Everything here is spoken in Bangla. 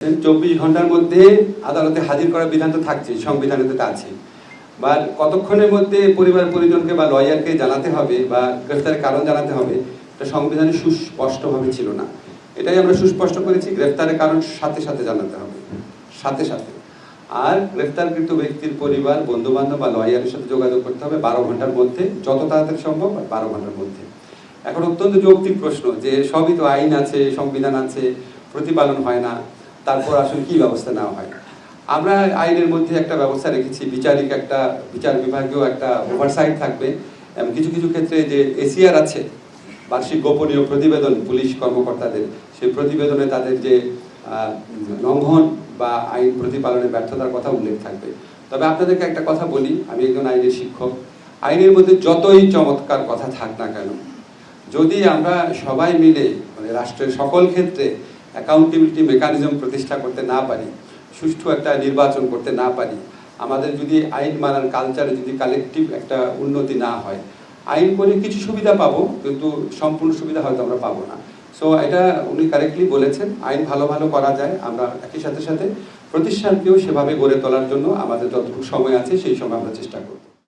24 ঘন্টার মধ্যে আদালতে হাজির করার বিধান তো থাকছে, সংবিধানে তো আছে। বা কতক্ষণের মধ্যে পরিবার পরিজনকে বা লয়ারকে জানাতে হবে বা গ্রেফতারের কারণ জানাতে হবে, এটা সংবিধানে সুস্পষ্টভাবে ছিল না। এটাই আমরা সুস্পষ্ট করেছি, গ্রেফতারের কারণ সাথে সাথে জানাতে হবে, সাথে সাথে। আর গ্রেফতারকৃত ব্যক্তির পরিবার, বন্ধু বান্ধব বা লয়ারের সাথে যোগাযোগ করতে হবে 12 ঘন্টার মধ্যে, যত তাড়াতাড়ি সম্ভব 12 ঘন্টার মধ্যে। এখন অত্যন্ত যৌক্তিক প্রশ্ন যে সবই তো আইন আছে, সংবিধান আছে, প্রতিপালন হয় না, তারপর আসলে কি ব্যবস্থা নেওয়া হয়। আমরা আইনের মধ্যে একটা ব্যবস্থা রেখেছি, বিচার বিভাগীয় একটা ওভারসাইট থাকবে। কিছু কিছু ক্ষেত্রে যে এসিআর আছে, বার্ষিক গোপনীয় প্রতিবেদন পুলিশ কর্মকর্তাদের, সেই প্রতিবেদনে তাদের যে লঙ্ঘন বা আইন প্রতিপালনের ব্যর্থতার কথা উল্লেখ থাকবে। তবে আপনাদেরকে একটা কথা বলি, আমি একজন আইনের শিক্ষক, আইনের মধ্যে যতই চমৎকার কথা থাক না কেন, যদি আমরা সবাই মিলে মানে রাষ্ট্রের সকল ক্ষেত্রে অ্যাকাউন্টেবিলিটি মেকানিজম প্রতিষ্ঠা করতে না পারি, সুষ্ঠু একটা নির্বাচন করতে না পারি, আমাদের যদি আইন মানার কালচারে যদি কালেকটিভ একটা উন্নতি না হয়, আইন করে কিছু সুবিধা পাবো কিন্তু সম্পূর্ণ সুবিধা হয়তো আমরা পাবো না। সো এটা উনি কারেক্টলি বলেছেন, আইন ভালো ভালো করা যায়। আমরা একই সাথে সাথে প্রতিষ্ঠানকেও সেভাবে গড়ে তোলার জন্য আমাদের যতটুকু সময় আছে সেই সময় আমরা চেষ্টা করব।